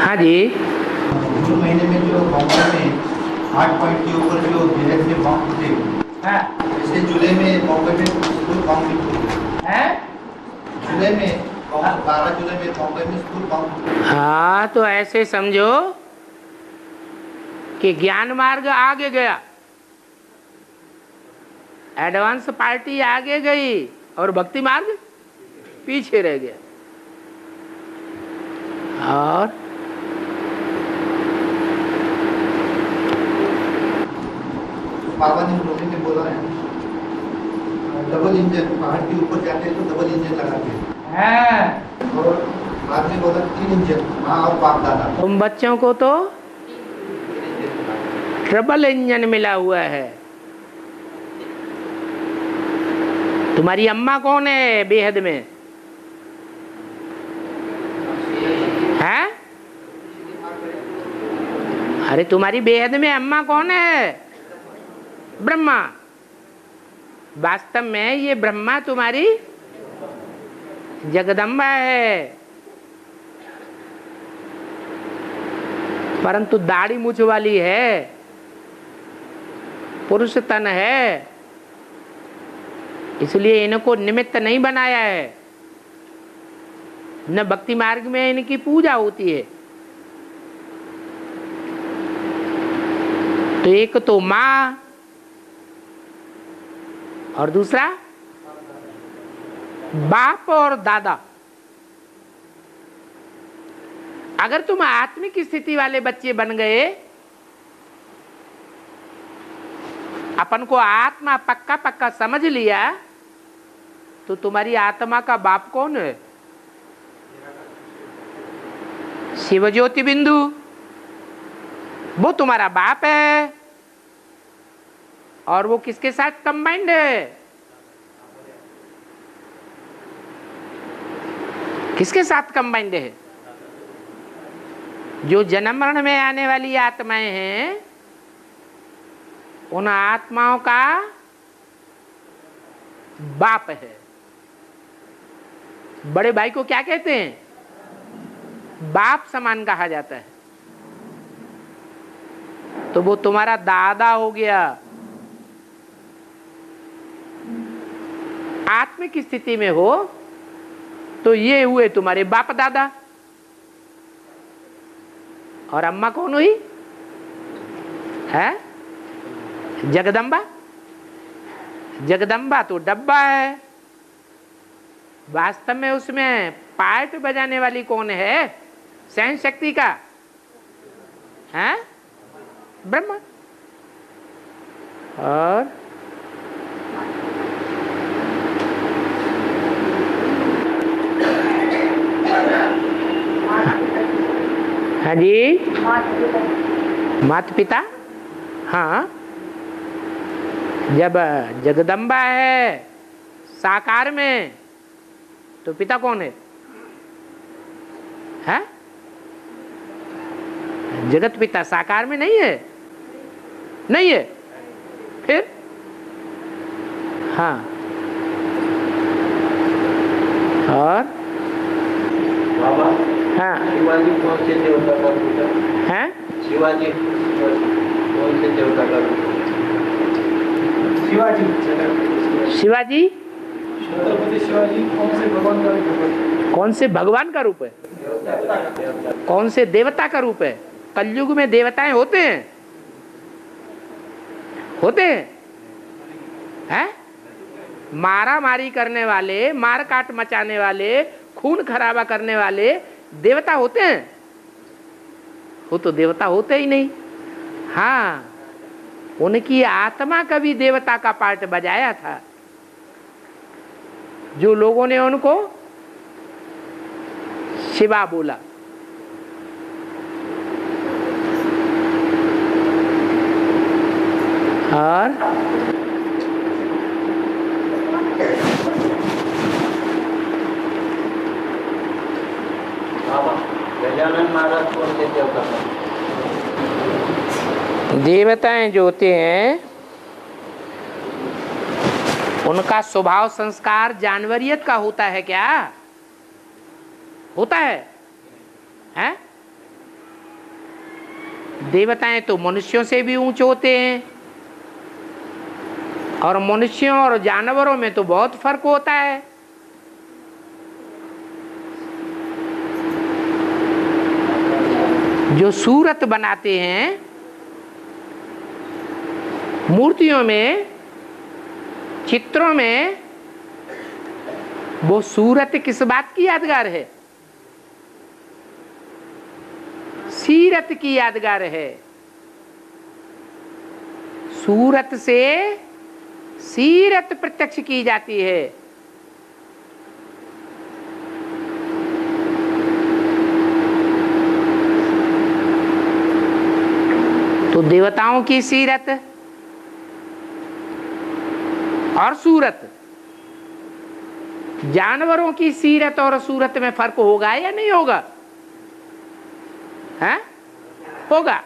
हाँ जी। जून महीने में जो बॉम्बे में 8 पॉइंट के ऊपर जो बेहद में बॉम्ब फूटे, हाँ। जैसे जुलाई में बॉम्बे में स्कूल बॉम्ब भी फूटे हैं? जुलाई में 12 जुलाई में बॉम्बे में स्कूल बॉम्ब फूटे। हाँ, तो ऐसे समझो कि ज्ञान मार्ग आगे गया, एडवांस पार्टी आगे गई और भक्ति मार्ग पीछे रह गया। और बाबा ने उन्होंने ने बोला है डबल इंजन, पहाड़ के ऊपर जाते हैं तो डबल इंजन लगाते हैं, और बाद में बोला 3 इंजन, माँ और बाप दादा। तुम बच्चों को तो ट्रिपल इंजन मिला हुआ है। तुम्हारी अम्मा कौन है बेहद में? है? अरे तुम्हारी बेहद में अम्मा कौन है? ब्रह्मा। वास्तव में ये ब्रह्मा तुम्हारी जगदम्बा है, परंतु दाढ़ी मूछ वाली है, पुरुष तन है, इसलिए इनको निमित्त नहीं बनाया है। न भक्ति मार्ग में इनकी पूजा होती है। तो एक तो माँ और दूसरा बाप और दादा। अगर तुम आत्मिक स्थिति वाले बच्चे बन गए, अपन को आत्मा पक्का पक्का समझ लिया, तो तुम्हारी आत्मा का बाप कौन है? शिव ज्योति बिंदु, वो तुम्हारा बाप है। और वो किसके साथ कंबाइंड है? किसके साथ कंबाइंड है? जो जन्म मरण में आने वाली आत्माएं हैं, उन आत्माओं का बाप है। बड़े भाई को क्या कहते हैं? बाप समान कहा जाता है। तो वो तुम्हारा दादा हो गया। आत्मिक स्थिति में हो तो ये हुए तुम्हारे बाप दादा। और अम्मा कौन हुई? है जगदम्बा। जगदम्बा तो डब्बा है, वास्तव में उसमें पार्ट बजाने वाली कौन है? सहन शक्ति का है ब्रह्मा। और हाँ जी, माता पिता। हाँ, जब जगदम्बा है साकार में, तो पिता कौन है? है? जगत पिता साकार में नहीं है? नहीं है? फिर हाँ। और बाबा, हाँ, शिवाजी कौन से देवता का पूजा? है? शिवाजी कौन से देवता का पूजा? शिवाजी छत्रपति शिवाजी कौन से भगवान का रूप है? कौन से भगवान का रूप है? कौन से देवता का रूप है? कलयुग में देवताएं होते हैं? होते हैं? हैं? मारा मारी करने वाले, मार काट मचाने वाले, खून खराबा करने वाले देवता होते हैं? वो तो देवता होते ही नहीं। हाँ, उनकी आत्मा कभी देवता का पार्ट बजाया था, जो लोगों ने उनको शिवा बोला। और बाबा, गजानन महाराज कौन से देवता का? देवताएं जो होते हैं, उनका स्वभाव संस्कार जानवरियत का होता है क्या? होता है? हैं? देवताएं तो मनुष्यों से भी ऊंचे होते हैं, और मनुष्यों और जानवरों में तो बहुत फर्क होता है। जो सूरत बनाते हैं मूर्तियों में, चित्रों में, वो सूरत किस बात की यादगार है? सीरत की यादगार है। सूरत से सीरत प्रत्यक्ष की जाती है। तो देवताओं की सीरत और सूरत, जानवरों की सीरत और सूरत में फर्क होगा या नहीं होगा? है? होगा।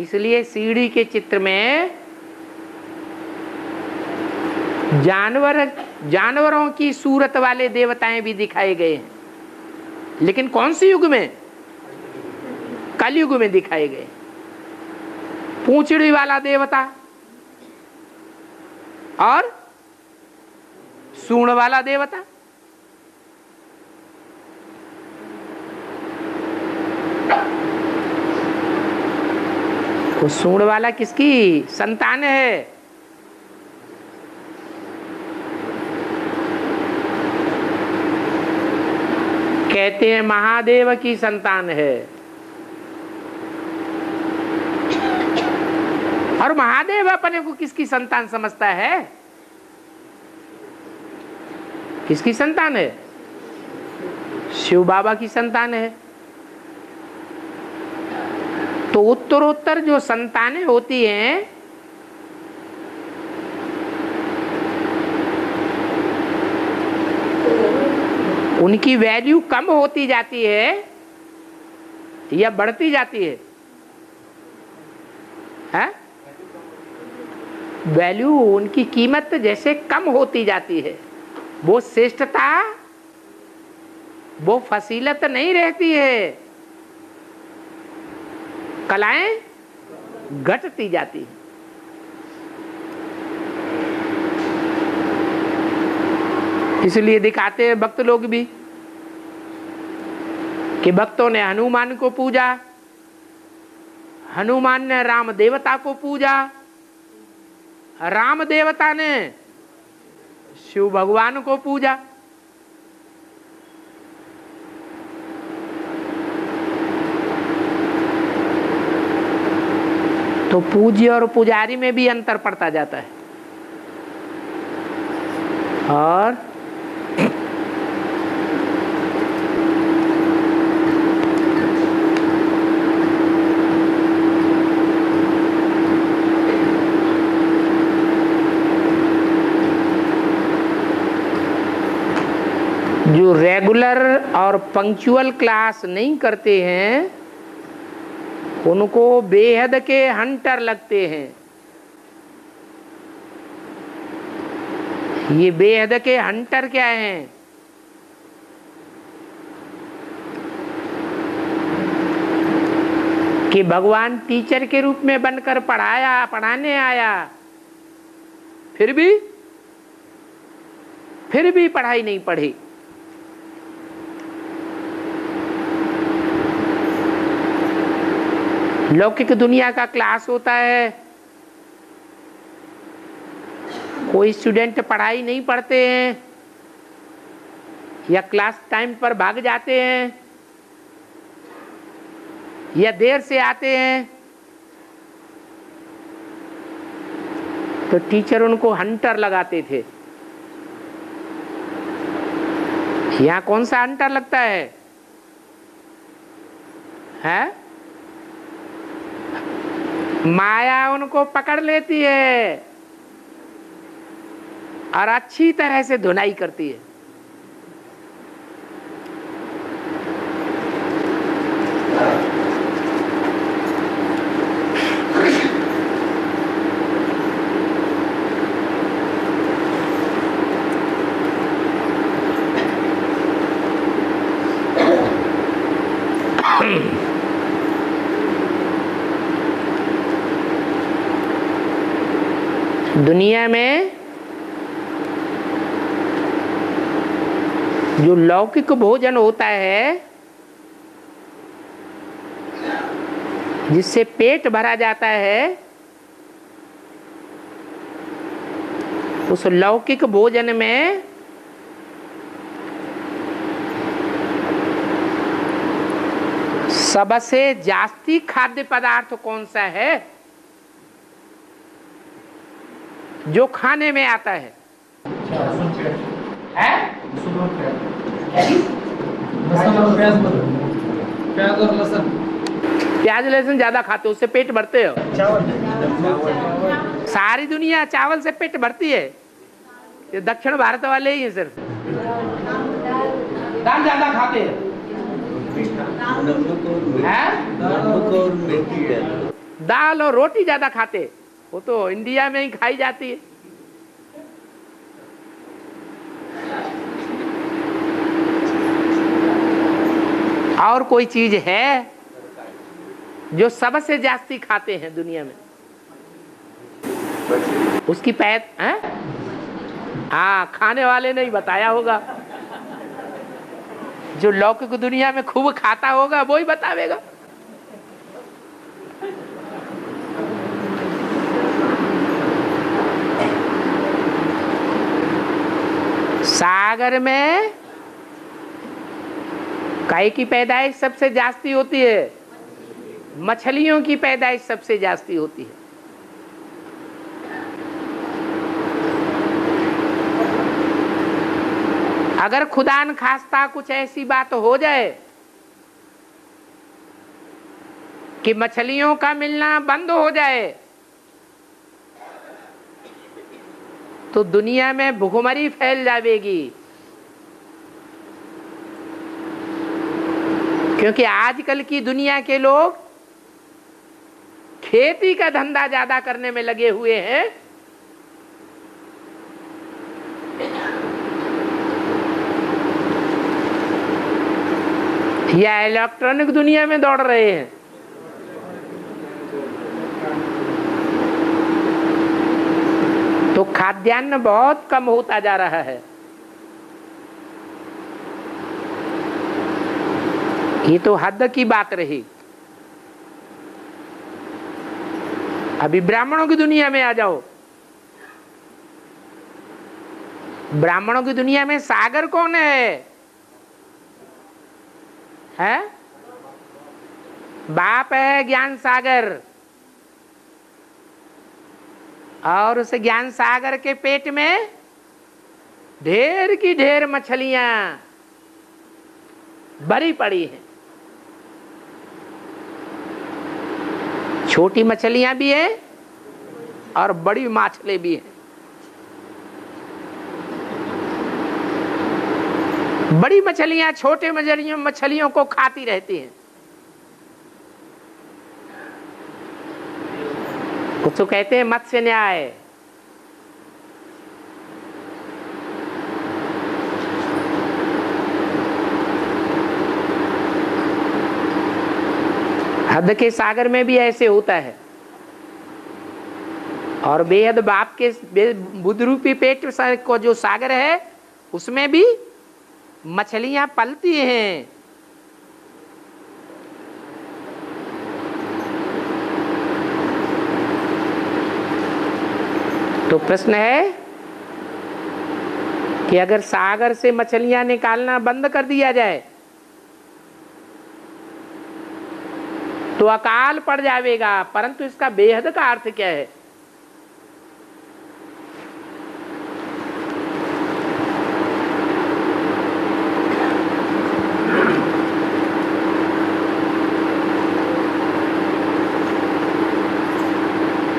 इसलिए सीढ़ी के चित्र में जानवरों की सूरत वाले देवताएं भी दिखाए गए हैं, लेकिन कौन से युग में? कलयुग में दिखाए गए। पूंछड़ी वाला देवता और सूंड वाला देवता। तो सूंड वाला किसकी संतान है? कहते हैं महादेव की संतान है। और महादेव अपने को किसकी संतान समझता है? किसकी संतान है? शिव बाबा की संतान है। तो उत्तरोत्तर जो संतानें होती हैं, उनकी वैल्यू कम होती जाती है या बढ़ती जाती है? है? वैल्यू, उनकी कीमत जैसे कम होती जाती है, वो श्रेष्ठता, वो फसीलत नहीं रहती है, कलाएं घटती जाती है। इसलिए दिखाते हैं भक्त लोग भी कि भक्तों ने हनुमान को पूजा, हनुमान ने राम देवता को पूजा, राम देवता ने शिव भगवान को पूजा। तो पूज्य और पुजारी में भी अंतर पड़ता जाता है। और जो रेगुलर और पंक्चुअल क्लास नहीं करते हैं, उनको बेहद के हंटर लगते हैं। ये बेहद के हंटर क्या हैं? कि भगवान टीचर के रूप में बनकर पढ़ाने आया, फिर भी पढ़ाई नहीं पढ़ी। लौकिक दुनिया का क्लास होता है, कोई स्टूडेंट पढ़ाई नहीं पढ़ते हैं या क्लास टाइम पर भाग जाते हैं या देर से आते हैं, तो टीचर उनको हंटर लगाते थे। यहाँ कौन सा हंटर लगता है? माया उनको पकड़ लेती है और अच्छी तरह से धुनाई करती है। दुनिया में जो लौकिक भोजन होता है, जिससे पेट भरा जाता है, उस लौकिक भोजन में सबसे जास्ती खाद्य पदार्थ कौन सा है जो खाने में आता है? लहसुन और प्याज बोलो। प्याज और लहसुन। प्याज लहसुन ज्यादा खाते हो, उससे पेट भरते हो। सारी दुनिया चावल से पेट भरती है, ये दक्षिण भारत वाले ही हैं सिर्फ दाल ज्यादा खाते हैं। दाल और रोटी ज्यादा खाते, वो तो इंडिया में ही खाई जाती है। और कोई चीज है जो सबसे जास्ती खाते हैं दुनिया में? उसकी पैद है? हाँ, खाने वाले ने ही बताया होगा। जो लौकिक दुनिया में खूब खाता होगा वो ही बतावेगा। सागर में काय की पैदाइश सबसे जास्ती होती है? मछलियों की पैदाइश सबसे जास्ती होती है। अगर खुदा न खास्ता कुछ ऐसी बात हो जाए कि मछलियों का मिलना बंद हो जाए, तो दुनिया में भुखमरी फैल जाएगी। क्योंकि आजकल की दुनिया के लोग खेती का धंधा ज्यादा करने में लगे हुए हैं, या इलेक्ट्रॉनिक दुनिया में दौड़ रहे हैं। तो खाद्यान्न बहुत कम होता जा रहा है। ये तो हद की बात रही। अभी ब्राह्मणों की दुनिया में आ जाओ। ब्राह्मणों की दुनिया में सागर कौन है? बाप है ज्ञान सागर, और उस ज्ञान सागर के पेट में ढेर की ढेर मछलियां भरी पड़ी हैं। छोटी मछलियां भी हैं और बड़ी मछली भी हैं। बड़ी मछलियां छोटे मछलियों को खाती रहती हैं। उसको कहते हैं मत्स्य न्याय। हद के सागर में भी ऐसे होता है। और बेहद बाप के बुद्ध रूपी पेट को जो सागर है, उसमें भी मछलियां पलती हैं। तो प्रश्न है कि अगर सागर से मछलियां निकालना बंद कर दिया जाए तो अकाल पड़ जाएगा, परंतु इसका बेहद का अर्थ क्या है?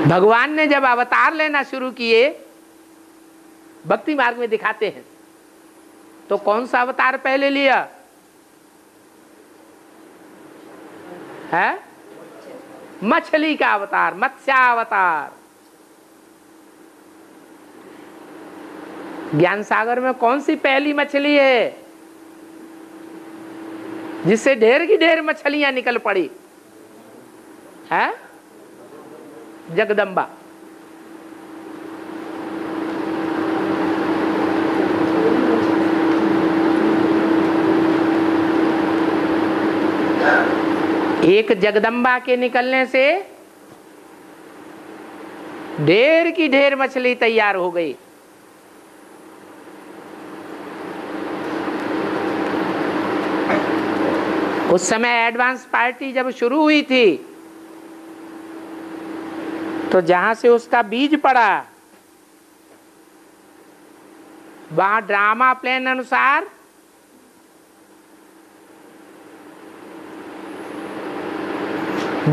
भगवान ने जब अवतार लेना शुरू किए, भक्ति मार्ग में दिखाते हैं, तो कौन सा अवतार पहले लिया है? मछली का अवतार, मत्स्यावतार। ज्ञान सागर में कौन सी पहली मछली है जिससे ढेर की ढेर मछलियां निकल पड़ी है? जगदम्बा। एक जगदम्बा के निकलने से ढेर की ढेर मछली तैयार हो गई। उस समय एडवांस पार्टी जब शुरू हुई थी तो जहां से उसका बीज पड़ा वहां ड्रामा प्लान अनुसार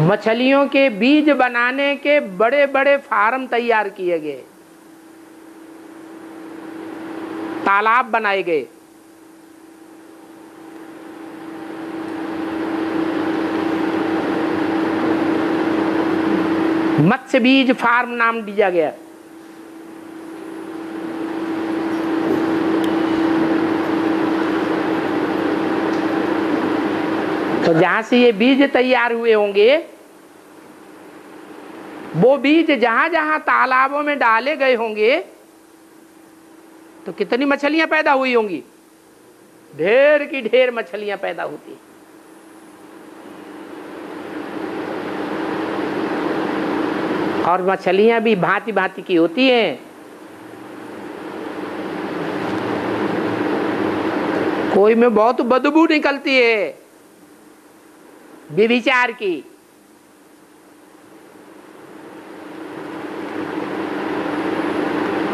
मछलियों के बीज बनाने के बड़े बड़े फार्म तैयार किए गए, तालाब बनाए गए। मत्स्य बीज फार्म नाम दिया गया। तो जहां से ये बीज तैयार हुए होंगे वो बीज जहां जहां तालाबों में डाले गए होंगे तो कितनी मछलियां पैदा हुई होंगी? ढेर की ढेर मछलियां पैदा होती। और मछलियां भी भांति भांति की होती हैं। कोई में बहुत बदबू निकलती है व्यभिचार की,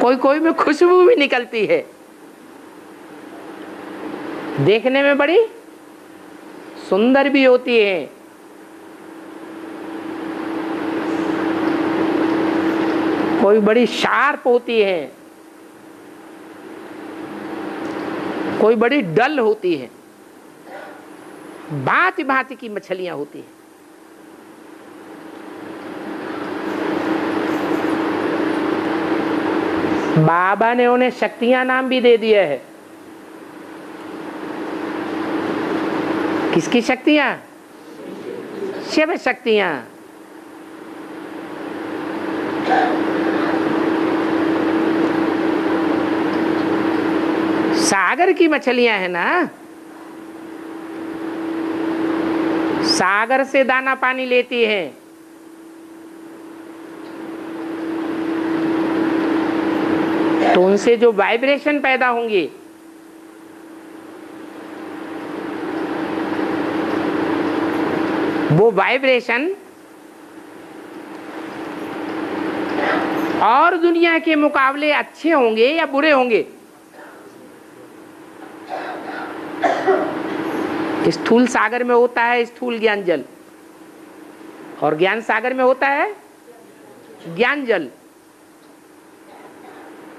कोई कोई में खुशबू भी निकलती है, देखने में बड़ी सुंदर भी होती है। कोई बड़ी शार्प होती है, कोई बड़ी डल होती है। भांति भांति की मछलियां होती हैं। बाबा ने उन्हें शक्तियां नाम भी दे दिया है। किसकी शक्तियां? शिव शक्तियां। सागर की मछलियां है ना, सागर से दाना पानी लेती हैं। तो उनसे जो वाइब्रेशन पैदा होंगे वो वाइब्रेशन और दुनिया के मुकाबले अच्छे होंगे या बुरे होंगे? स्थूल सागर में होता है स्थूल ज्ञान जल और ज्ञान सागर में होता है ज्ञान जल।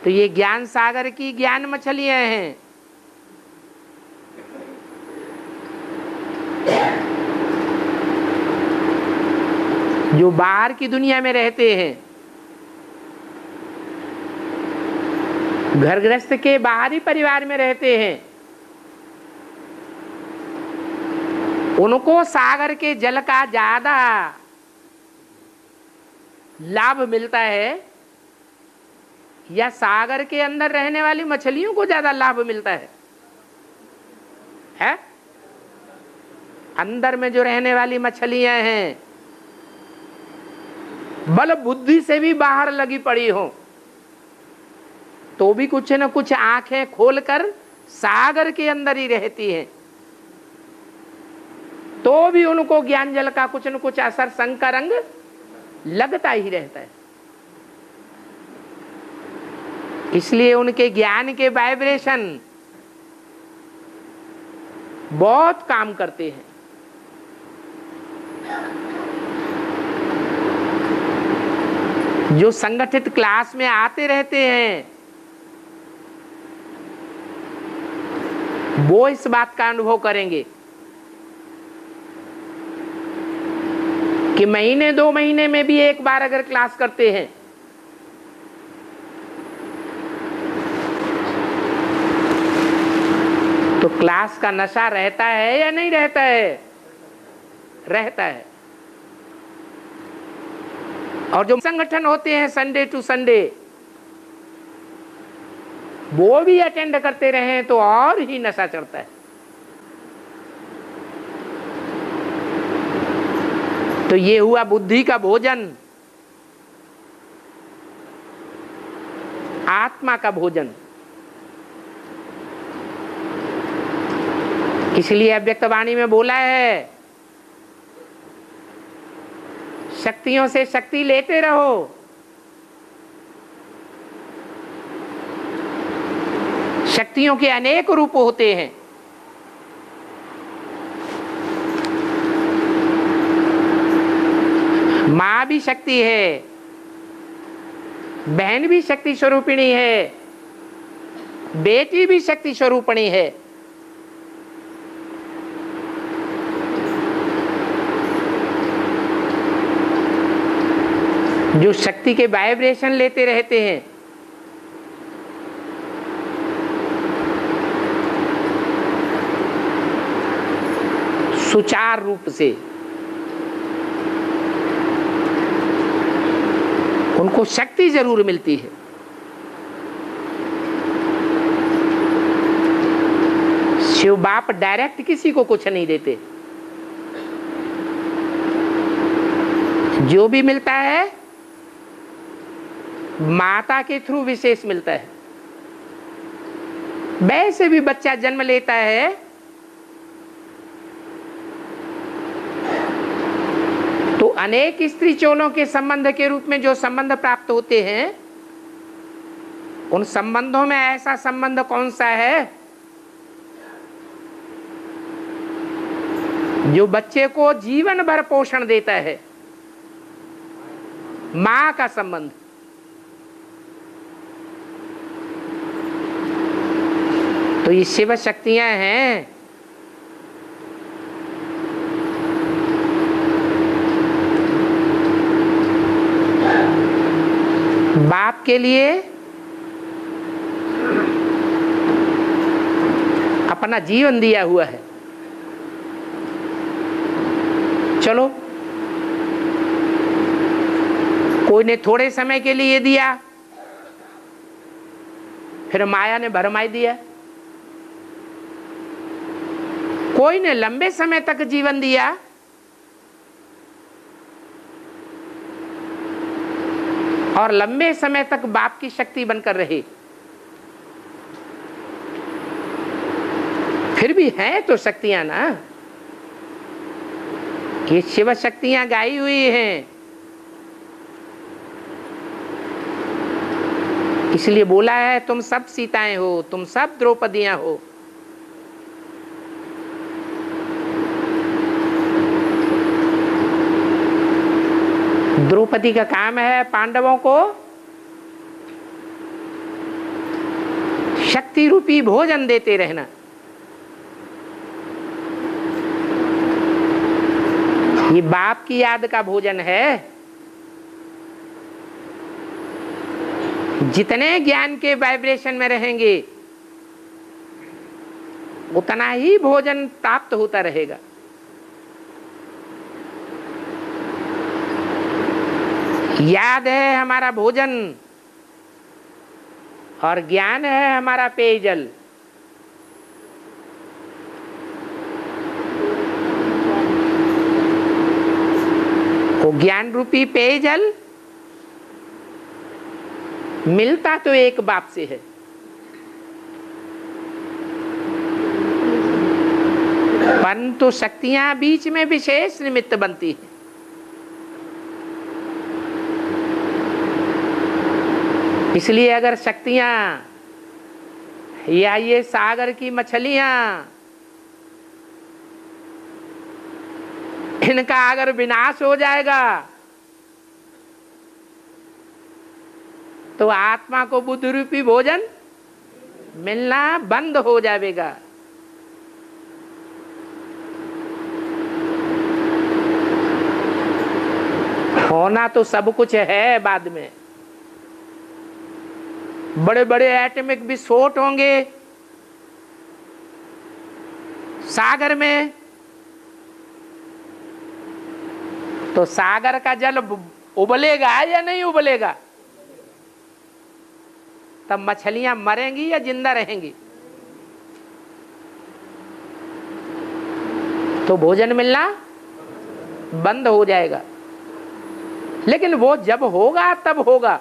तो ये ज्ञान सागर की ज्ञान मछलियां हैं। जो बाहर की दुनिया में रहते हैं, घर गृहस्थ के बाहरी परिवार में रहते हैं, उनको सागर के जल का ज्यादा लाभ मिलता है या सागर के अंदर रहने वाली मछलियों को ज्यादा लाभ मिलता है? अंदर में जो रहने वाली मछलियां हैं बल बुद्धि से भी बाहर लगी पड़ी हो तो भी कुछ न कुछ आंखें खोलकर सागर के अंदर ही रहती हैं, तो भी उनको ज्ञान जल का कुछ न कुछ असर संकर रंग लगता ही रहता है। इसलिए उनके ज्ञान के वाइब्रेशन बहुत काम करते हैं। जो संगठित क्लास में आते रहते हैं वो इस बात का अनुभव करेंगे कि महीने 2 महीने में भी एक बार अगर क्लास करते हैं तो क्लास का नशा रहता है या नहीं रहता है? रहता है। और जो संगठन होते हैं संडे टू संडे वो भी अटेंड करते रहे तो और ही नशा चढ़ता है। तो ये हुआ बुद्धि का भोजन, आत्मा का भोजन। इसलिए अव्यक्त वाणी में बोला है, शक्तियों से शक्ति लेते रहो। शक्तियों के अनेक रूप होते हैं। मां भी शक्ति है, बहन भी शक्ति स्वरूपिणी है, बेटी भी शक्ति स्वरूपिणी है। जो शक्ति के वाइब्रेशन लेते रहते हैं, सुचार रूप से, उनको शक्ति जरूर मिलती है। शिव बाप डायरेक्ट किसी को कुछ नहीं देते, जो भी मिलता है माता के थ्रू विशेष मिलता है। वैसे भी बच्चा जन्म लेता है तो अनेक स्त्री चोलों के संबंध के रूप में जो संबंध प्राप्त होते हैं, उन संबंधों में ऐसा संबंध कौन सा है जो बच्चे को जीवन भर पोषण देता है? मां का संबंध। तो ये शिव शक्तियां हैं। बाप के लिए अपना जीवन दिया हुआ है। चलो, कोई ने थोड़े समय के लिए दिया, फिर माया ने भरमाई दिया। कोई ने लंबे समय तक जीवन दिया, और लंबे समय तक बाप की शक्ति बनकर रहे। फिर भी हैं तो शक्तियां ना, ये शिव शक्तियां गाई हुई हैं। इसलिए बोला है, तुम सब सीताएं हो, तुम सब द्रौपदियां हो। द्रौपदी का काम है पांडवों को शक्ति रूपी भोजन देते रहना। ये बाप की याद का भोजन है। जितने ज्ञान के वाइब्रेशन में रहेंगे, उतना ही भोजन प्राप्त होता रहेगा। याद है हमारा भोजन, और ज्ञान है हमारा पेयजल। वो ज्ञान रूपी पेयजल मिलता तो एक बाप से है, परंतु शक्तियां बीच में विशेष निमित्त बनती हैं। इसलिए अगर शक्तियां या ये सागर की मछलियां, इनका अगर विनाश हो जाएगा तो आत्मा को बुद्ध रूपी भोजन मिलना बंद हो जाएगा। होना तो सब कुछ है बाद में। बड़े बड़े एटॉमिक विस्फोट होंगे सागर में, तो सागर का जल उबलेगा या नहीं उबलेगा? तब मछलियां मरेंगी या जिंदा रहेंगी? तो भोजन मिलना बंद हो जाएगा। लेकिन वो जब होगा तब होगा।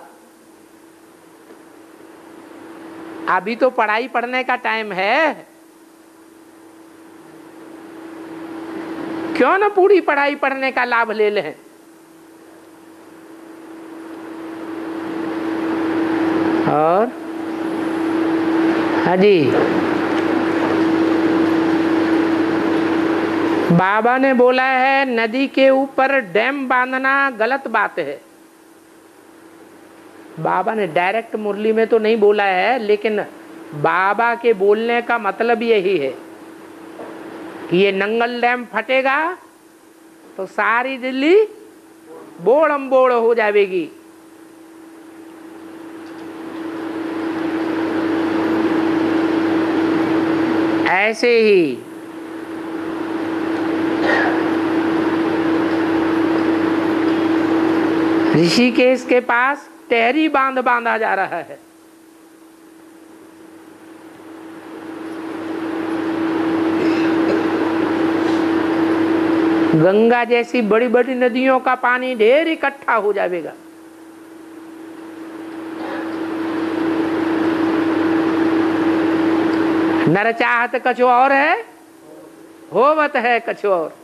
अभी तो पढ़ाई पढ़ने का टाइम है, क्यों ना पूरी पढ़ाई पढ़ने का लाभ ले लें। और हाँ जी, बाबा ने बोला है नदी के ऊपर डैम बांधना गलत बात है। बाबा ने डायरेक्ट मुरली में तो नहीं बोला है, लेकिन बाबा के बोलने का मतलब यही है कि ये नंगल डैम फटेगा तो सारी दिल्ली बोड़म बोड़ हो जाएगी। ऐसे ही ऋषिकेश के पास टहरी बांध बांधा जा रहा है। गंगा जैसी बड़ी बड़ी नदियों का पानी ढेर इकट्ठा हो जाएगा। नर चाहत कछु और है, होवत है कछु और।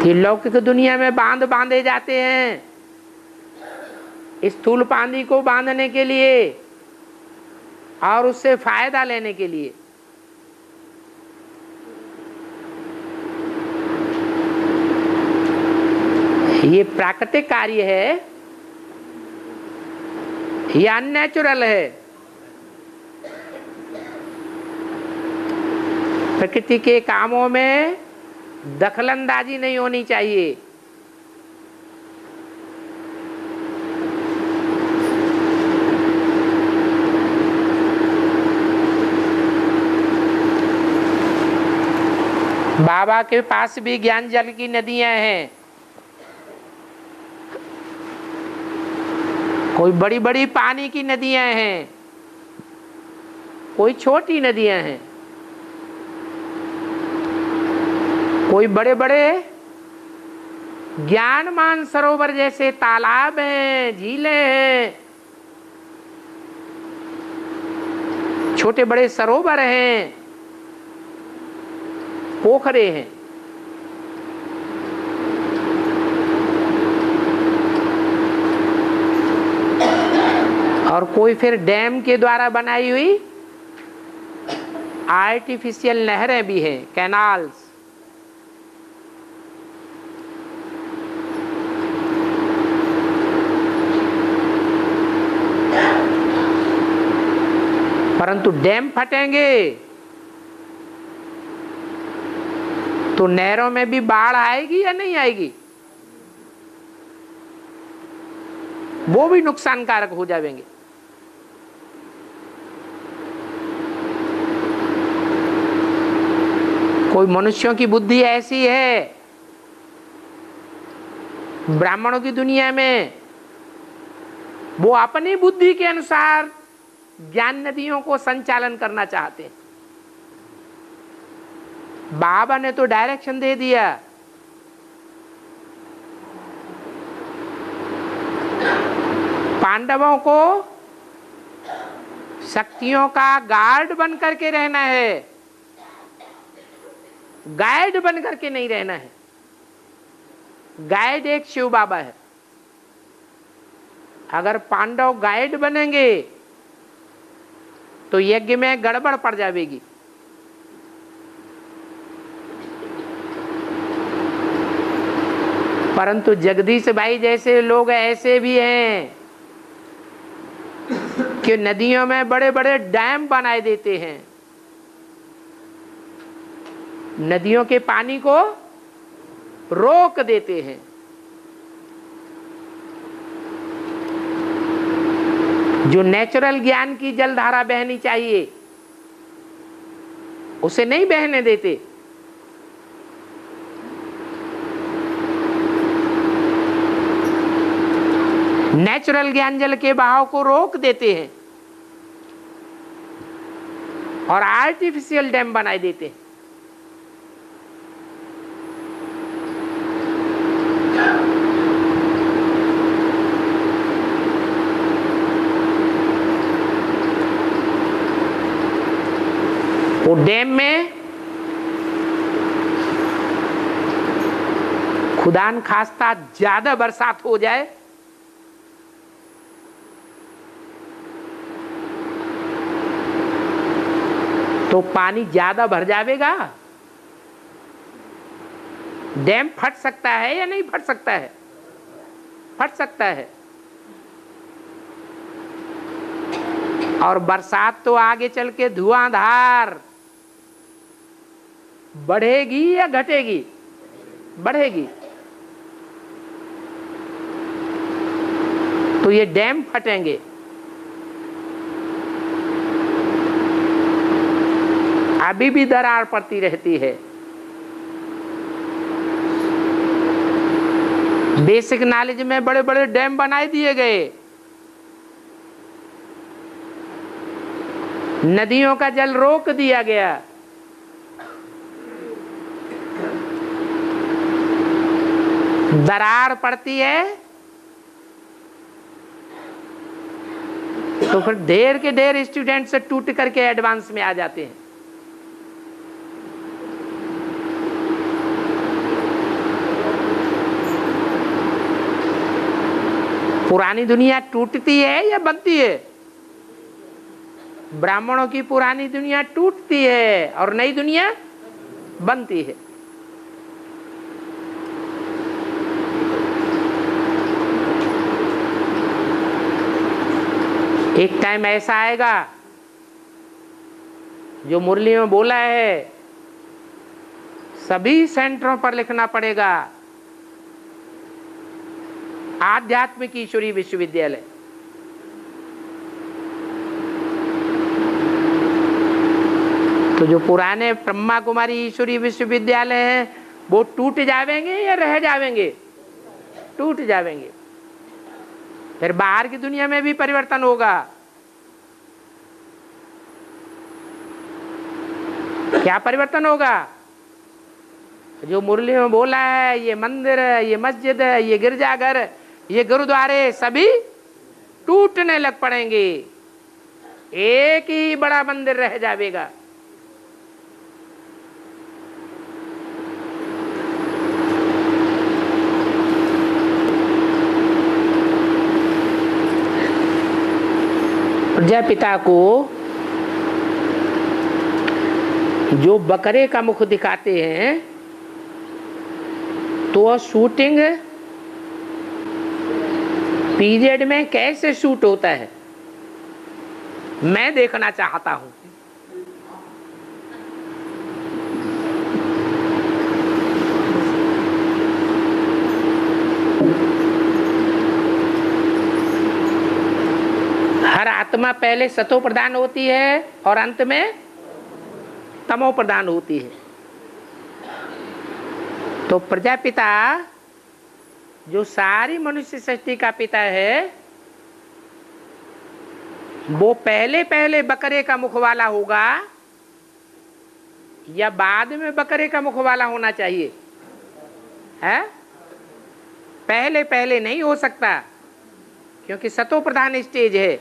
कि लौकिक दुनिया में बांध बांधे जाते हैं स्थूल पानी को बांधने के लिए और उससे फायदा लेने के लिए। ये प्राकृतिक कार्य है या अननेचुरल है? प्रकृति के कामों में दखलंदाजी नहीं होनी चाहिए। बाबा के पास भी ज्ञान जल की नदियां हैं। कोई बड़ी बड़ी पानी की नदियां हैं, कोई छोटी नदियां हैं, कोई बड़े बड़े ज्ञानमान सरोवर जैसे तालाब हैं, झीलें हैं, छोटे बड़े सरोवर हैं, पोखरे हैं। और कोई फिर डैम के द्वारा बनाई हुई आर्टिफिशियल नहरें भी हैं, कैनाल्स। परंतु डैम फटेंगे तो नहरों में भी बाढ़ आएगी या नहीं आएगी? वो भी नुकसानकारक हो जाएंगे। कोई मनुष्यों की बुद्धि ऐसी है, ब्राह्मणों की दुनिया में वो अपनी बुद्धि के अनुसार ज्ञान नदियों को संचालन करना चाहते हैं। बाबा ने तो डायरेक्शन दे दिया, पांडवों को शक्तियों का गार्ड बन करके रहना है, गाइड बन करके नहीं रहना है। गाइड एक शिव बाबा है। अगर पांडव गाइड बनेंगे तो यज्ञ में गड़बड़ पड़ जाएगी। परंतु जगदीश भाई जैसे लोग ऐसे भी हैं कि नदियों में बड़े बड़े डैम बनाए देते हैं, नदियों के पानी को रोक देते हैं। जो नेचुरल ज्ञान की जलधारा बहनी चाहिए उसे नहीं बहने देते। नेचुरल ज्ञान जल के बहाव को रोक देते हैं और आर्टिफिशियल डैम बनाए देते हैं। वो डैम में खुदा न खास्ता ज्यादा बरसात हो जाए तो पानी ज्यादा भर जाएगा, डैम फट सकता है या नहीं फट सकता है? फट सकता है। और बरसात तो आगे चल के धुआंधार बढ़ेगी या घटेगी? बढ़ेगी। तो ये डैम फटेंगे। अभी भी दरार पड़ती रहती है। बेसिक नॉलेज में बड़े बड़े डैम बनाए दिए गए, नदियों का जल रोक दिया गया, दरार पड़ती है तो फिर ढेर के ढेर स्टूडेंट से टूट करके एडवांस में आ जाते हैं। पुरानी दुनिया टूटती है या बनती है? ब्राह्मणों की पुरानी दुनिया टूटती है और नई दुनिया बनती है। एक टाइम ऐसा आएगा जो मुरली में बोला है, सभी सेंटरों पर लिखना पड़ेगा आध्यात्मिक ईश्वरीय विश्वविद्यालय। तो जो पुराने ब्रह्मा कुमारी ईश्वरीय विश्वविद्यालय हैं वो टूट जावेंगे या रह जावेंगे? टूट जावेंगे। फिर बाहर की दुनिया में भी परिवर्तन होगा। क्या परिवर्तन होगा? जो मुरली में बोला है, ये मंदिर है, ये मस्जिद है, ये गिरजाघर, ये गुरुद्वारे सभी टूटने लग पड़ेंगे, एक ही बड़ा मंदिर रह जाएगा। प्रजापिता को जो बकरे का मुख दिखाते हैं तो वह शूटिंग पीरियड में कैसे शूट होता है मैं देखना चाहता हूं। हर आत्मा पहले सतो प्रधान होती है और अंत में तमो प्रधान होती है। तो प्रजापिता जो सारी मनुष्य सृष्टि का पिता है वो पहले पहले बकरे का मुख वाला होगा या बाद में बकरे का मुख वाला होना चाहिए? है पहले पहले नहीं हो सकता क्योंकि सतो प्रधान स्टेज है।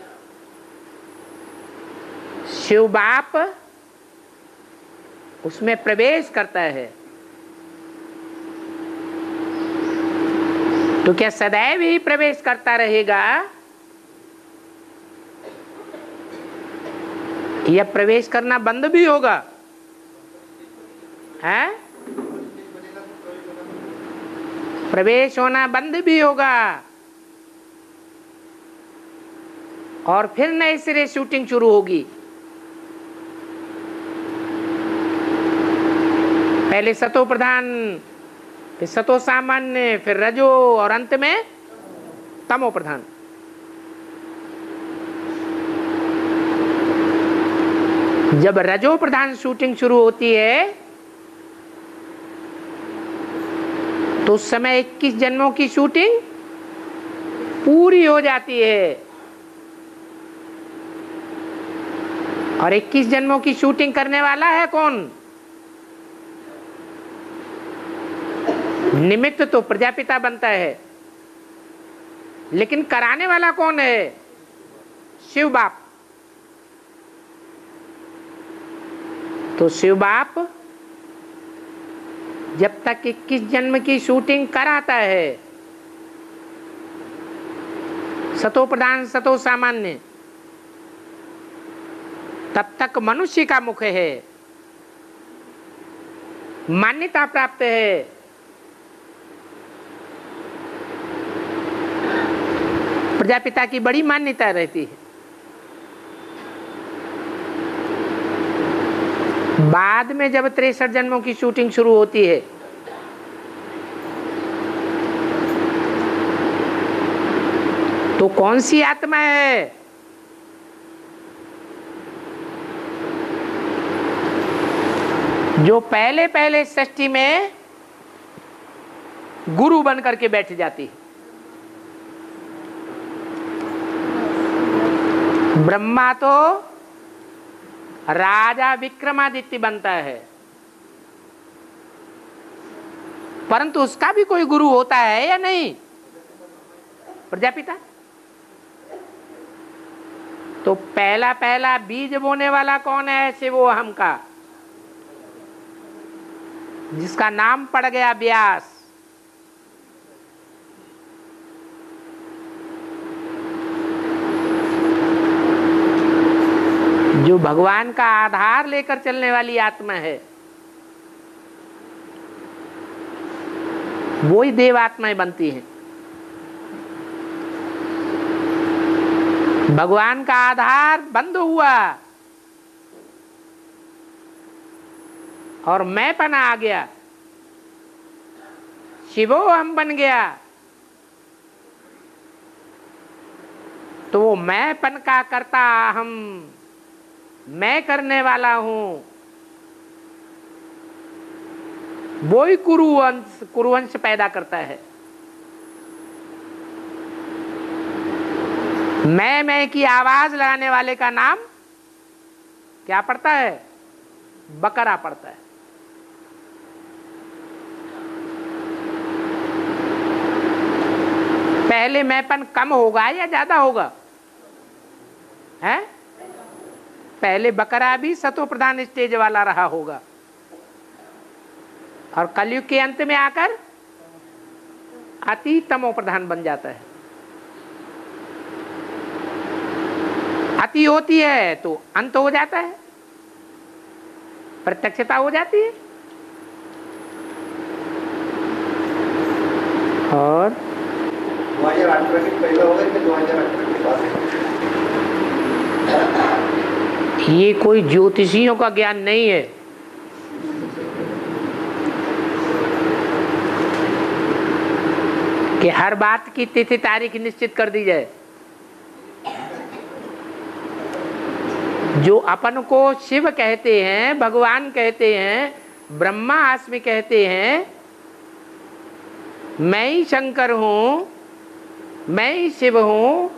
शिव बाप उसमें प्रवेश करता है तो क्या सदैव ही प्रवेश करता रहेगा या प्रवेश करना बंद भी होगा? है प्रवेश होना बंद भी होगा और फिर नए सिरे शूटिंग शुरू होगी। पहले सतो प्रधान, फिर सतो सामान्य, फिर रजो और अंत में तमो प्रधान। जब रजो प्रधान शूटिंग शुरू होती है तो उस समय 21 जन्मों की शूटिंग पूरी हो जाती है और 21 जन्मों की शूटिंग करने वाला है कौन? निमित्त तो प्रजापिता बनता है लेकिन कराने वाला कौन है? शिव बाप। तो शिव बाप जब तक 21 जन्म की शूटिंग कराता है, सतो प्रधान सतो सामान्य, तब तक मनुष्य का मुख है, मान्यता प्राप्त है। प्रजापिता की बड़ी मान्यता रहती है। बाद में जब 63 जन्मों की शूटिंग शुरू होती है, तो कौन सी आत्मा है? जो पहले पहले सृष्टि में गुरु बन करके बैठ जाती है। ब्रह्मा तो राजा विक्रमादित्य बनता है, परंतु उसका भी कोई गुरु होता है या नहीं? प्रजापिता। तो पहला पहला बीज बोने वाला कौन है? शिवो हम का, जिसका नाम पड़ गया व्यास। जो भगवान का आधार लेकर चलने वाली आत्मा है, वो ही देव आत्माएं बनती हैं। भगवान का आधार बंद हुआ और मैंपना आ गया, शिवो हम बन गया, तो वो मैंपन का करता हम, मैं करने वाला हूं, वो ही कुरुवंश पैदा करता है। मैं की आवाज लगाने वाले का नाम क्या पड़ता है? बकरा पड़ता है। पहले मैंपन कम होगा या ज्यादा होगा? है? पहले बकरा भी सतो प्रधान स्टेज वाला रहा होगा, और कलयुग के अंत में आकर अति तमो प्रधान बन जाता है। अति होती है तो अंत हो जाता है, प्रत्यक्षता हो जाती है। और 2018 के पहले होगा कि 2018 के बाद? ये कोई ज्योतिषियों का ज्ञान नहीं है। कि हर बात की तिथि तारीख निश्चित कर दी जाए। जो अपन को शिव कहते हैं, भगवान कहते हैं, ब्रह्मा आस्मि कहते हैं, मैं ही शंकर हूं, मैं ही शिव हूं,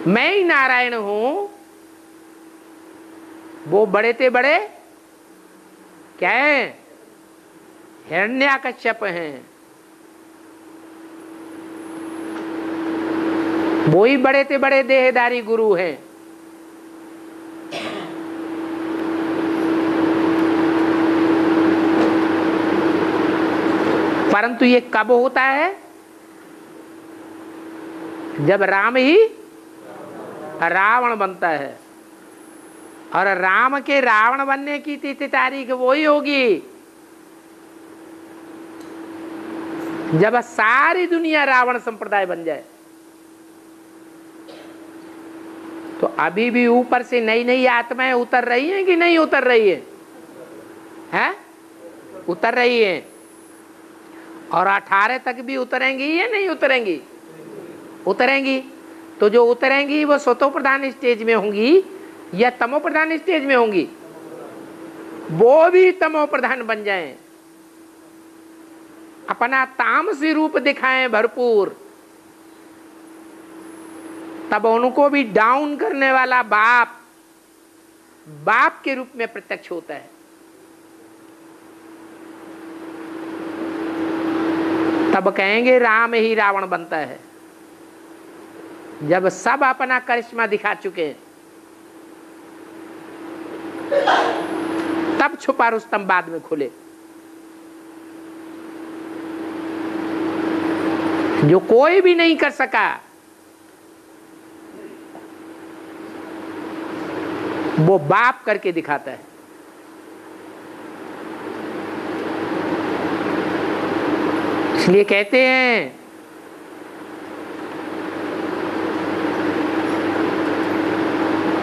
मैं ही नारायण हूं, वो बड़े ते बड़े क्या है? हिरण्याकश्यप हैं। वो ही बड़े ते बड़े देहधारी गुरु हैं। परंतु ये कब होता है? जब राम ही रावण बनता है, और राम के रावण बनने की तिथि तारीख वही होगी जब सारी दुनिया रावण संप्रदाय बन जाए। तो अभी भी ऊपर से नई नई आत्माएं उतर रही हैं कि नहीं उतर रही है? हैं? उतर रही हैं। और 18 तक भी उतरेंगी या नहीं उतरेंगी? उतरेंगी। तो जो उतरेंगी वो सतो प्रधान स्टेज में होंगी या तमो प्रधान स्टेज में होंगी? वो भी तमो प्रधान बन जाएं, अपना तामसी रूप दिखाएं भरपूर, तब उनको भी डाउन करने वाला बाप के रूप में प्रत्यक्ष होता है। तब कहेंगे राम ही रावण बनता है, जब सब अपना करिश्मा दिखा चुके हैं। तब छुपा रुस्तम बाद में खुले। जो कोई भी नहीं कर सका, वो बाप करके दिखाता है। इसलिए कहते हैं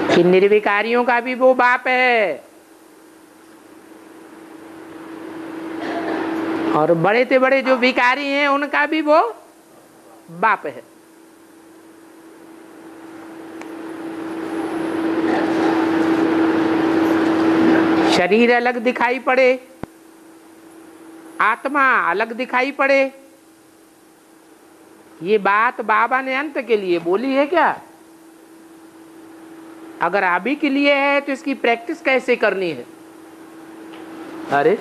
कि निर्विकारियों का भी वो बाप है, और बड़े से बड़े जो विकारी हैं उनका भी वो बाप है। शरीर अलग दिखाई पड़े, आत्मा अलग दिखाई पड़े, ये बात बाबा ने अंत के लिए बोली है क्या? अगर अभी के लिए है तो इसकी प्रैक्टिस कैसे करनी है? अरे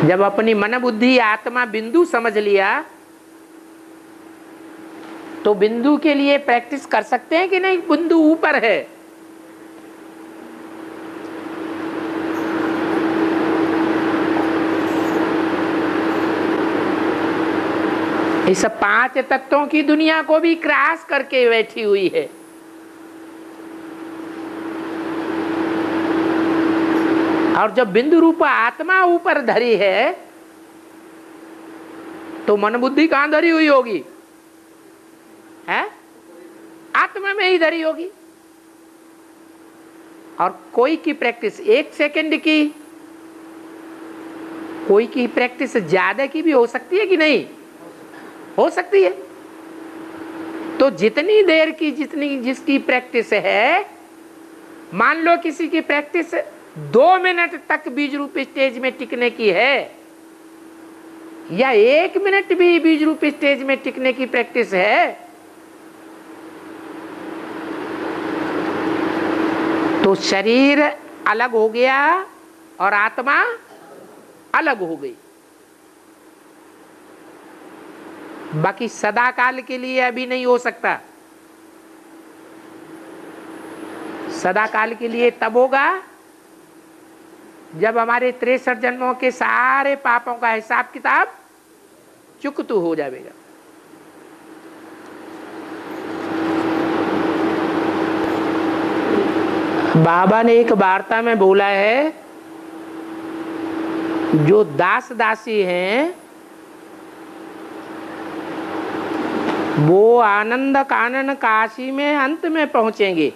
जब अपनी मन बुद्धि आत्मा बिंदु समझ लिया तो बिंदु के लिए प्रैक्टिस कर सकते हैं कि नहीं? बिंदु ऊपर है, इस 5 तत्वों की दुनिया को भी क्रॉस करके बैठी हुई है। और जब बिंदु रूप आत्मा ऊपर धरी है तो मन बुद्धि कहां धरी हुई होगी? है आत्मा में ही धरी होगी। और कोई की प्रैक्टिस 1 सेकंड की, कोई की प्रैक्टिस ज्यादा की भी हो सकती है कि नहीं? हो सकती है। तो जितनी देर की जितनी जिसकी प्रैक्टिस है, मान लो किसी की प्रैक्टिस 2 मिनट तक बीज रूप स्टेज में टिकने की है, या 1 मिनट भी बीज रूप स्टेज में टिकने की प्रैक्टिस है, तो शरीर अलग हो गया और आत्मा अलग हो गई। बाकी सदा काल के लिए अभी नहीं हो सकता। सदा काल के लिए तब होगा जब हमारे 63 जन्मों के सारे पापों का हिसाब किताब चुकतू हो जाएगा। बाबा ने एक वार्ता में बोला है, जो दास दासी हैं वो आनंद कानन काशी में अंत में पहुंचेंगे।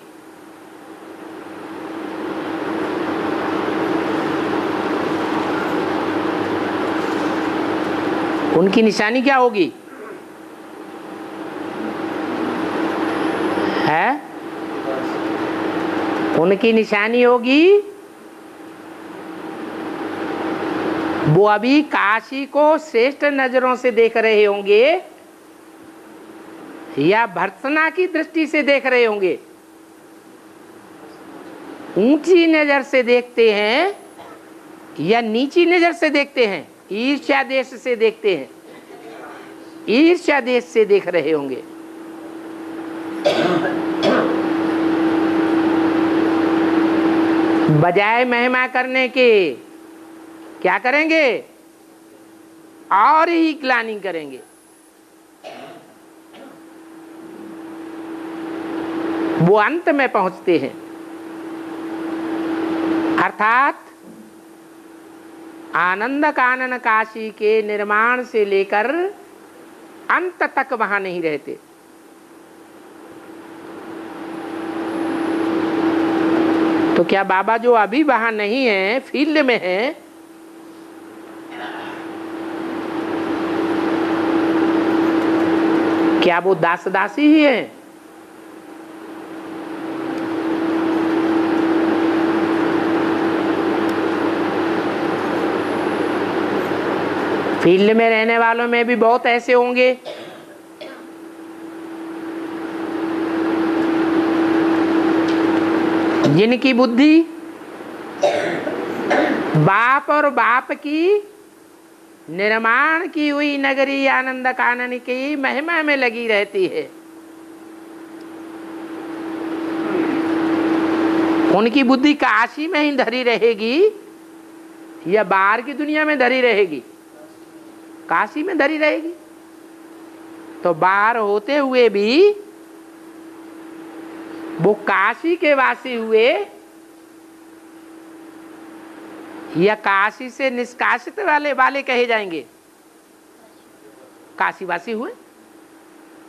उनकी निशानी क्या होगी? है उनकी निशानी होगी, वो अभी काशी को श्रेष्ठ नजरों से देख रहे होंगे या भर्त्सना की दृष्टि से देख रहे होंगे। ऊंची नजर से देखते हैं या नीची नजर से देखते हैं? ईर्ष्या देश से देखते हैं, ईर्ष्या देश से देख रहे होंगे। बजाय महिमा करने के क्या करेंगे? और ही ग्लानि करेंगे। वो अंत में पहुंचते हैं, अर्थात आनंद कानन काशी के निर्माण से लेकर अंत तक वहां नहीं रहते। तो क्या बाबा जो अभी वहां नहीं है, फील्ड में है, क्या वो दास दासी ही है? फील्ड में रहने वालों में भी बहुत ऐसे होंगे जिनकी बुद्धि बाप और बाप की निर्माण की हुई नगरी आनंद कानन की महिमा में लगी रहती है। उनकी बुद्धि काशी में ही धरी रहेगी या बाहर की दुनिया में धरी रहेगी? काशी में धरी रहेगी। तो बाहर होते हुए भी वो काशी के वासी हुए या काशी से निष्कासित वाले कहे जाएंगे? काशीवासी हुए।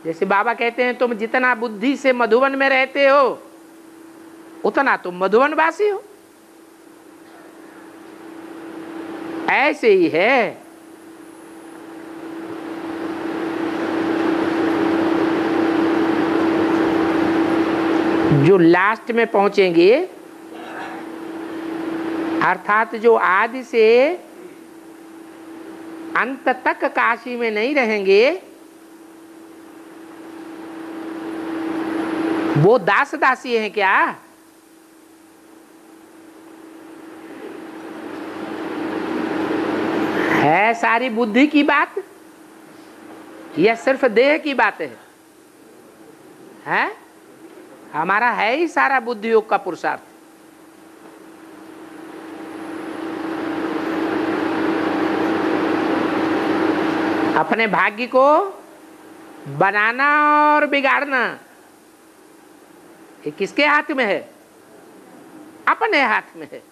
जैसे बाबा कहते हैं तुम जितना बुद्धि से मधुवन में रहते हो उतना तुम मधुवन वासी हो। ऐसे ही है। जो लास्ट में पहुंचेंगे, अर्थात जो आदि से अंत तक काशी में नहीं रहेंगे, वो दास दासी हैं क्या? है सारी बुद्धि की बात या सिर्फ देह की बात है? हमारा है ही सारा बुद्धि योग का पुरुषार्थ। अपने भाग्य को बनाना और बिगाड़ना ये किसके हाथ में है? अपने हाथ में है।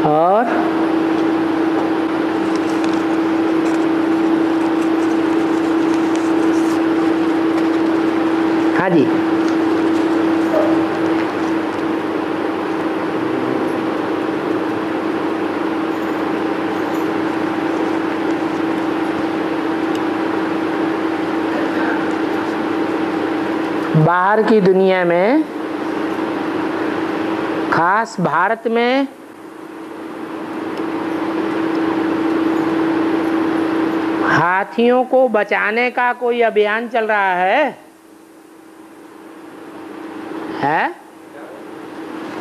और हाँ जी, बाहर की दुनिया में, खास भारत में हाथियों को बचाने का कोई अभियान चल रहा है?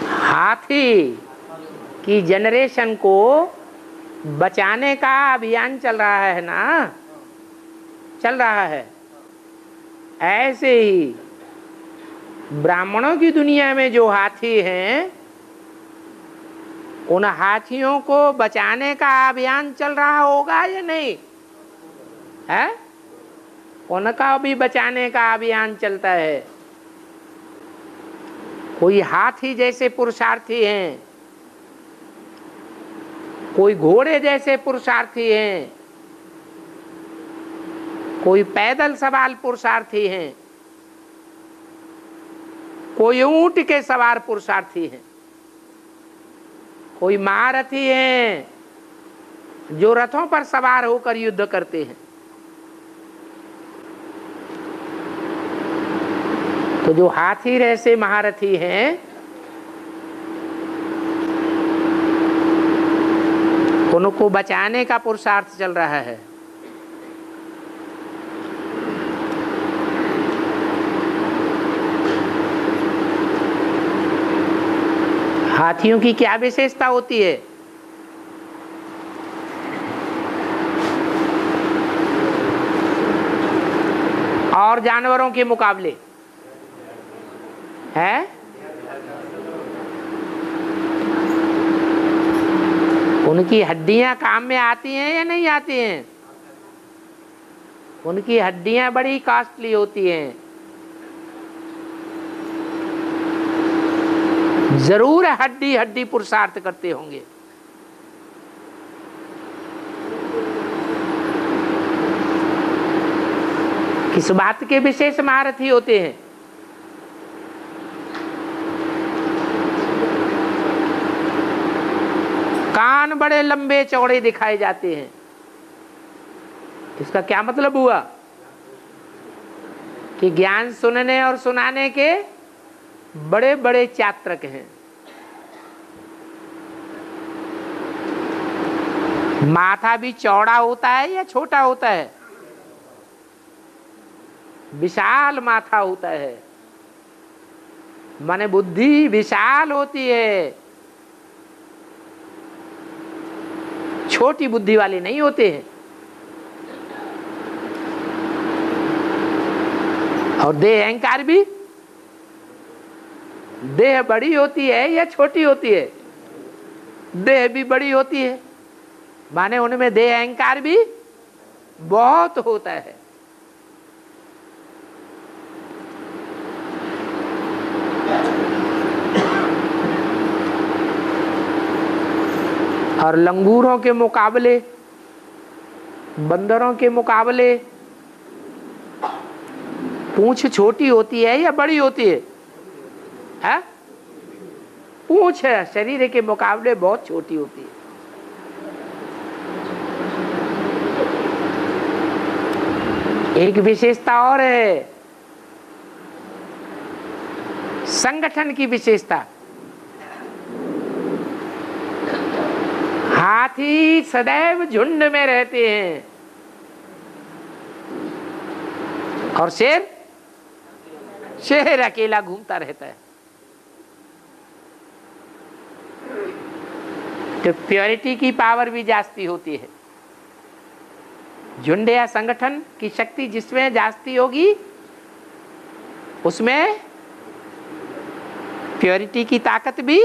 हाथी की जनरेशन को बचाने का अभियान चल रहा है ना? चल रहा है। ऐसे ही ब्राह्मणों की दुनिया में जो हाथी हैं, उन हाथियों को बचाने का अभियान चल रहा होगा या नहीं? उनका भी बचाने का अभियान चलता है। कोई हाथी जैसे पुरुषार्थी हैं, कोई घोड़े जैसे पुरुषार्थी हैं, कोई पैदल सवार पुरुषार्थी हैं, कोई ऊंट के सवार पुरुषार्थी हैं, कोई महारथी हैं जो रथों पर सवार होकर युद्ध करते हैं। तो जो हाथी जैसे महारथी हैं, उनको बचाने का पुरुषार्थ चल रहा है। हाथियों की क्या विशेषता होती है? और जानवरों के मुकाबले है? उनकी हड्डियां काम में आती हैं या नहीं आती हैं? उनकी हड्डियां बड़ी कॉस्टली होती हैं। जरूर हड्डी हड्डी पुरुषार्थ करते होंगे। किस बात के विशेष महारथी होते हैं? कान बड़े लंबे चौड़े दिखाए जाते हैं। इसका क्या मतलब हुआ? कि ज्ञान सुनने और सुनाने के बड़े बड़े चात्रक हैं। माथा भी चौड़ा होता है या छोटा होता है? विशाल माथा होता है, माने बुद्धि विशाल होती है। छोटी बुद्धि वाले नहीं होते हैं। और देह अहंकार भी, देह बड़ी होती है या छोटी होती है? देह भी बड़ी होती है, माने उनमें देह अहंकार भी बहुत होता है। और लंगूरों के मुकाबले, बंदरों के मुकाबले पूंछ छोटी होती है या बड़ी होती है? है? पूंछ शरीर के मुकाबले बहुत छोटी होती है। एक विशेषता और है, संगठन की विशेषता। हाथी सदैव झुंड में रहते हैं और शेर अकेला घूमता रहता है। तो प्योरिटी की पावर भी जास्ती होती है। झुंड या संगठन की शक्ति जिसमें जास्ती होगी उसमें प्योरिटी की ताकत भी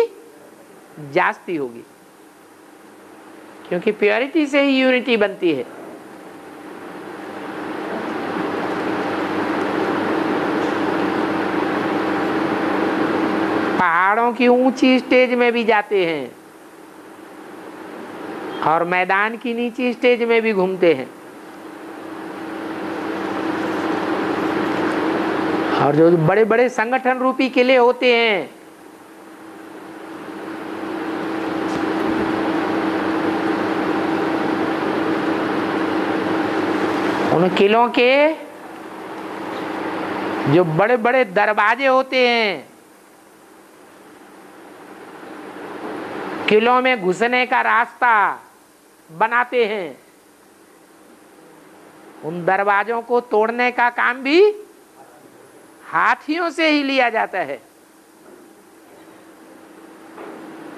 जास्ती होगी, क्योंकि प्योरिटी से ही यूनिटी बनती है। पहाड़ों की ऊंची स्टेज में भी जाते हैं और मैदान की नीची स्टेज में भी घूमते हैं। और जो बड़े बड़े संगठन रूपी किले होते हैं, उन किलों के जो बड़े बड़े दरवाजे होते हैं, किलों में घुसने का रास्ता बनाते हैं, उन दरवाजों को तोड़ने का काम भी हाथियों से ही लिया जाता है।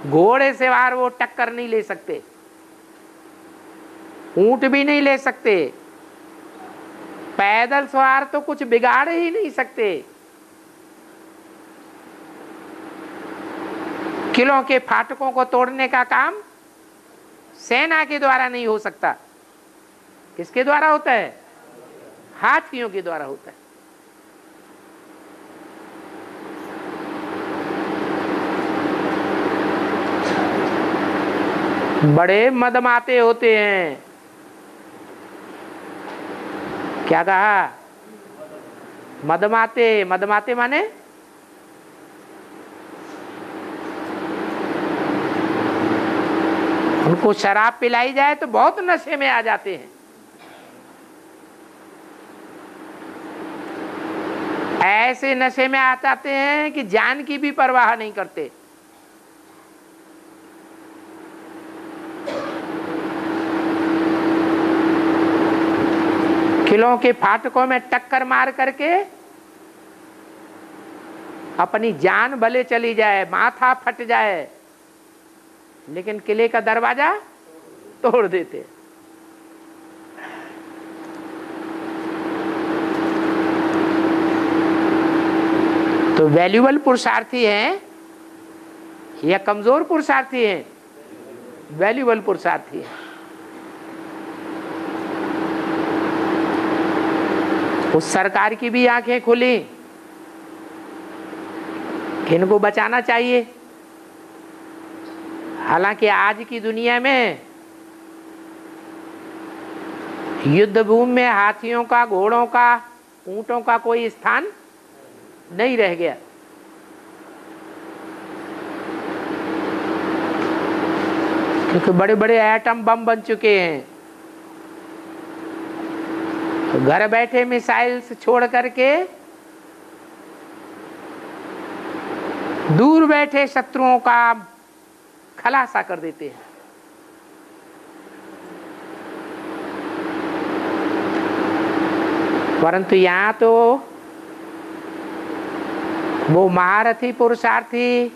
घोड़े सवार वो टक्कर नहीं ले सकते, ऊंट भी नहीं ले सकते, पैदल सवार तो कुछ बिगाड़ ही नहीं सकते। किलों के फाटकों को तोड़ने का काम सेना के द्वारा नहीं हो सकता। किसके द्वारा होता है? हाथियों के द्वारा होता है। बड़े मदमाते होते हैं। क्या कहा? मदमाते। मदमाते माने उनको शराब पिलाई जाए तो बहुत नशे में आ जाते हैं। ऐसे नशे में आ जाते हैं कि जान की भी परवाह नहीं करते। किलों के फाटकों में टक्कर मार करके अपनी जान भले चली जाए, माथा फट जाए, लेकिन किले का दरवाजा तोड़ देते। तो वैल्यूबल पुरुषार्थी हैं या कमजोर पुरुषार्थी हैं? वैल्यूबल पुरुषार्थी हैं। उस सरकार की भी आंखें खुली कि इनको बचाना चाहिए। हालांकि आज की दुनिया में युद्ध भूमि में हाथियों का, घोड़ों का, ऊंटों का कोई स्थान नहीं रह गया। क्योंकि बड़े बड़े एटम बम बन चुके हैं। तो घर बैठे मिसाइल्स छोड़ करके दूर बैठे शत्रुओं का खलासा कर देते हैं। परंतु यहाँ तो वो महारथी पुरुषार्थी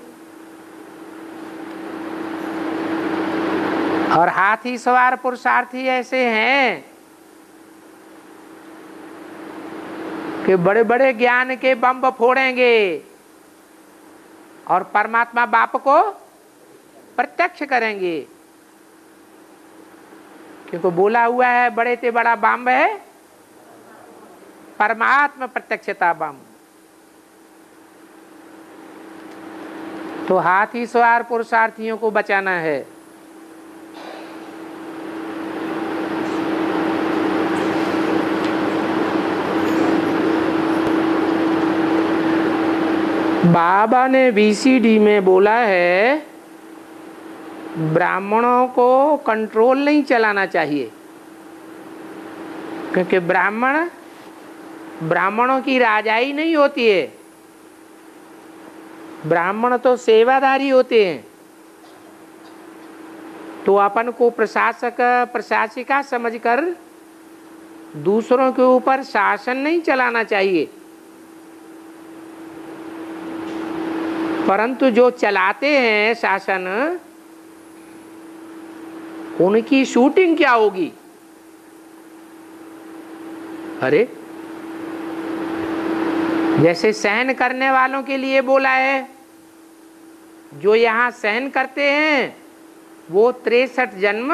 और हाथी सवार पुरुषार्थी ऐसे हैं कि बड़े बड़े ज्ञान के बम फोड़ेंगे और परमात्मा बाप को प्रत्यक्ष करेंगे, क्योंकि बोला हुआ है बड़े से बड़ा बम है परमात्मा प्रत्यक्षता बम। तो हाथी सवार पुरुषार्थियों को बचाना है। बाबा ने VCD में बोला है ब्राह्मणों को कंट्रोल नहीं चलाना चाहिए, क्योंकि ब्राह्मणों की राजाई नहीं होती है, ब्राह्मण तो सेवादारी होते हैं। तो अपन को प्रशासक प्रशासिका समझकर दूसरों के ऊपर शासन नहीं चलाना चाहिए, परंतु जो चलाते हैं शासन उनकी शूटिंग क्या होगी। अरे जैसे सहन करने वालों के लिए बोला है, जो यहाँ सहन करते हैं वो 63 जन्म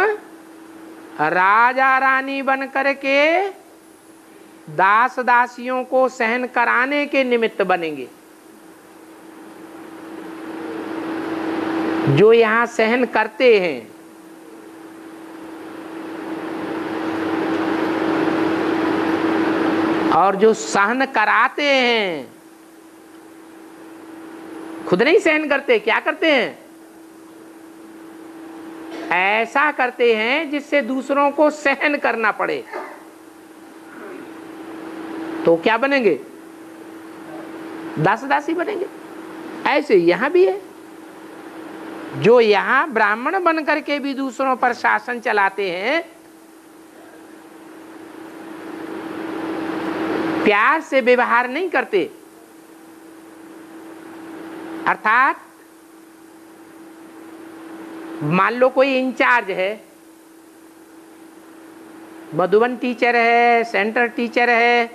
राजा रानी बन करके दास दासियों को सहन कराने के निमित्त बनेंगे। जो यहाँ सहन करते हैं और जो सहन कराते हैं, खुद नहीं सहन करते, क्या करते हैं, ऐसा करते हैं जिससे दूसरों को सहन करना पड़े, तो क्या बनेंगे, दास दासी बनेंगे। ऐसे यहां भी है, जो यहां ब्राह्मण बन करके भी दूसरों पर शासन चलाते हैं, प्यार से व्यवहार नहीं करते, अर्थात मान लो कोई इंचार्ज है, मधुबन टीचर है, सेंटर टीचर है,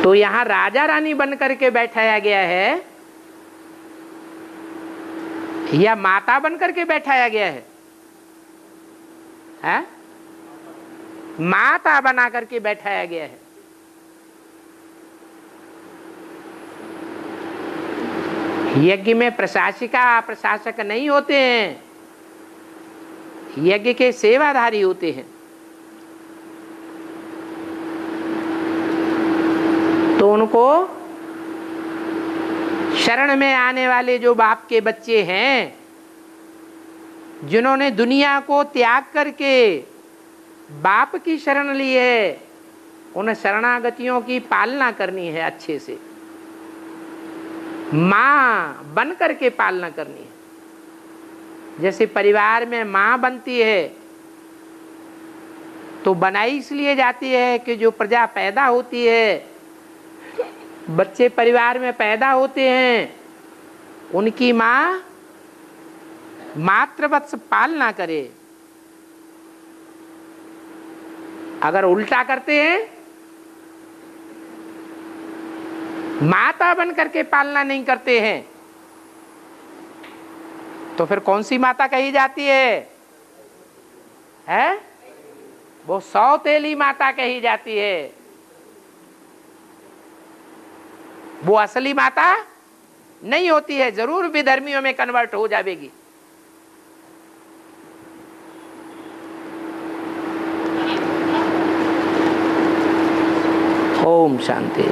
तो यहां राजा रानी बन करके बैठाया गया है या माता बन करके बैठाया गया है? माता बना करके बैठाया गया है। यज्ञ में प्रशासिका प्रशासक नहीं होते हैं, यज्ञ के सेवाधारी होते हैं। तो उनको शरण में आने वाले जो बाप के बच्चे हैं, जिन्होंने दुनिया को त्याग करके बाप की शरण ली है, उन शरणागतियों की पालना करनी है, अच्छे से मां बन करके पालना करनी है। जैसे परिवार में मां बनती है तो बनाई इसलिए जाती है कि जो प्रजा पैदा होती है, बच्चे परिवार में पैदा होते हैं, उनकी मां मातृवत्स पालना करे। अगर उल्टा करते हैं, माता बन करके पालना नहीं करते हैं, तो फिर कौन सी माता कही जाती है? वो सौतेली माता कही जाती है। वो असली माता नहीं होती है, जरूर विधर्मियों में कन्वर्ट हो जाएगी। ओम शांति।